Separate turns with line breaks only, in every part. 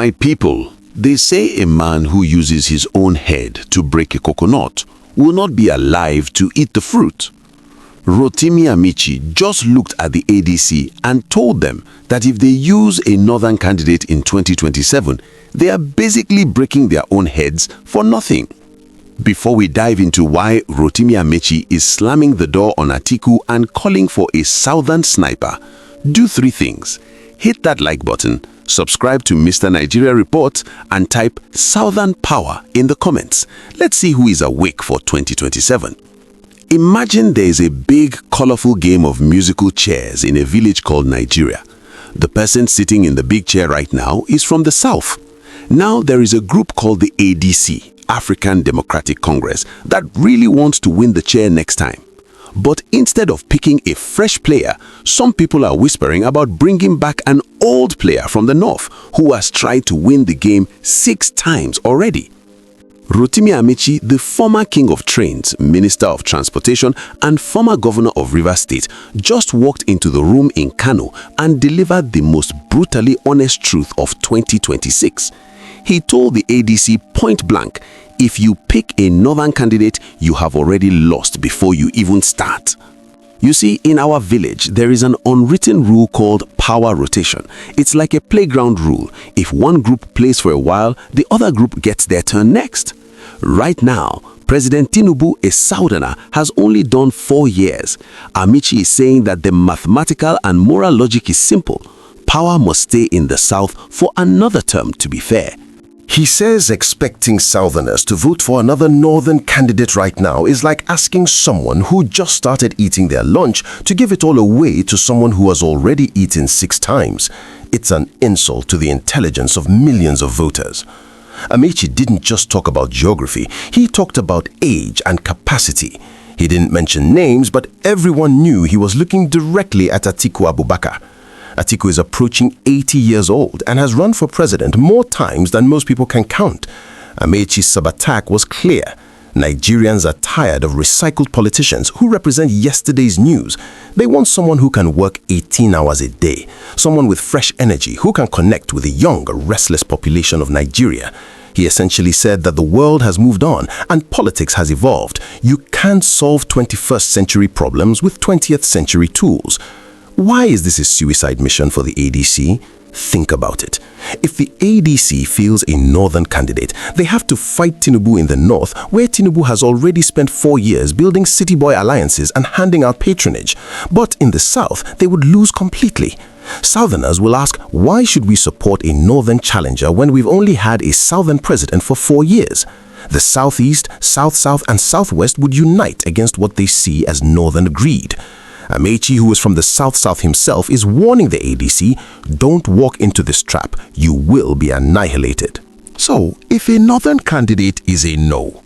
My people, they say a man who uses his own head to break a coconut will not be alive to eat the fruit. Rotimi Amaechi just looked at the ADC and told them that if they use a northern candidate in 2027, they are basically breaking their own heads for nothing. Before we dive into why Rotimi Amaechi is slamming the door on Atiku and calling for a southern sniper, do three things. Hit that like button, subscribe to Mr. Nigeria Report, and type Southern Power in the comments. Let's see who is awake for 2027. Imagine there is a big, colorful game of musical chairs in a village called Nigeria. The person sitting in the big chair right now is from the south. Now there is a group called the ADC, African Democratic Congress, that really wants to win the chair next time. But instead of picking a fresh player, some people are whispering about bringing back an old player from the north who has tried to win the game 6 times already. Rotimi Amaechi, the former king of trains, minister of transportation, and former governor of Rivers State, just walked into the room in Kano and delivered the most brutally honest truth of 2026. He told the ADC point blank, if you pick a northern candidate, you have already lost before you even start. You see, in our village, there is an unwritten rule called power rotation. It's like a playground rule. If one group plays for a while, the other group gets their turn next. Right now, President Tinubu, a southerner, has only done 4 years. Amaechi is saying that the mathematical and moral logic is simple. Power must stay in the south for another term to be fair.
He says expecting southerners to vote for another northern candidate right now is like asking someone who just started eating their lunch to give it all away to someone who has already eaten 6 times. It's an insult to the intelligence of millions of voters. Amaechi didn't just talk about geography, he talked about age and capacity. He didn't mention names, but everyone knew he was looking directly at Atiku Abubakar. Atiku is approaching 80 years old and has run for president more times than most people can count. Amaechi's sub-attack was clear. Nigerians are tired of recycled politicians who represent yesterday's news. They want someone who can work 18 hours a day, someone with fresh energy who can connect with the young, restless population of Nigeria. He essentially said that the world has moved on and politics has evolved. You can't solve 21st century problems with 20th century tools. Why is this a suicide mission for the ADC? Think about it. If the ADC feels a northern candidate, they have to fight Tinubu in the north, where Tinubu has already spent 4 years building city boy alliances and handing out patronage. But in the south, they would lose completely. Southerners will ask, why should we support a northern challenger when we've only had a southern president for 4 years? The southeast, south-south, and southwest would unite against what they see as northern greed. Amaechi, who is from the south-south himself, is warning the ADC, don't walk into this trap. You will be annihilated.
So, if a northern candidate is a no,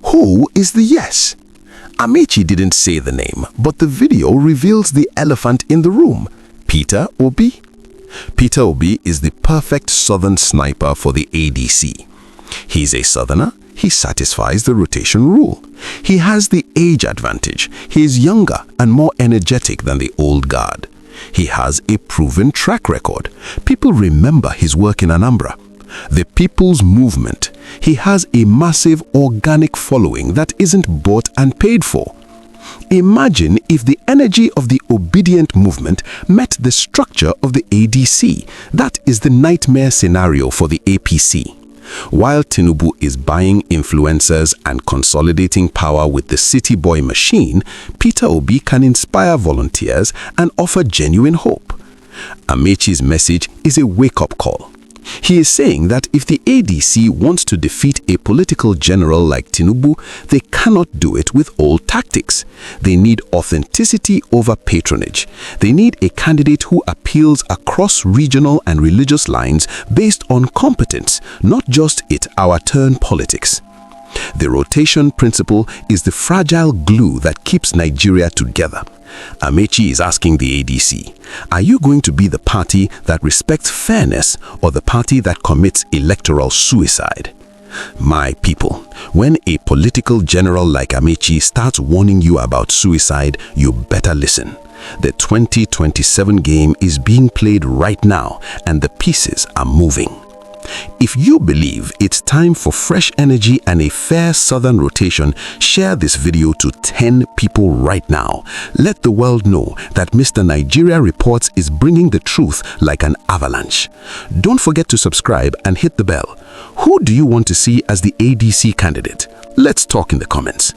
who is the yes? Amaechi didn't say the name, but the video reveals the elephant in the room, Peter Obi. Peter Obi is the perfect southern sniper for the ADC. He's a southerner. He satisfies the rotation rule. He has the age advantage. He is younger and more energetic than the old guard. He has a proven track record. People remember his work in Anambra. The People's Movement. He has a massive organic following that isn't bought and paid for. Imagine if the energy of the obedient movement met the structure of the ADC. That is the nightmare scenario for the APC. While Tinubu is buying influencers and consolidating power with the city boy machine, Peter Obi can inspire volunteers and offer genuine hope. Amaechi's message is a wake-up call. He is saying that if the ADC wants to defeat a political general like Tinubu, they cannot do it with old tactics. They need authenticity over patronage. They need a candidate who appeals across regional and religious lines based on competence, not just our turn politics. The rotation principle is the fragile glue that keeps Nigeria together. Amaechi is asking the ADC, are you going to be the party that respects fairness or the party that commits electoral suicide? My people, when a political general like Amaechi starts warning you about suicide, you better listen. The 2027 game is being played right now and the pieces are moving. If you believe it's time for fresh energy and a fair southern rotation, share this video to 10 people right now. Let the world know that Mr. Nigeria Reports is bringing the truth like an avalanche. Don't forget to subscribe and hit the bell. Who do you want to see as the ADC candidate? Let's talk in the comments.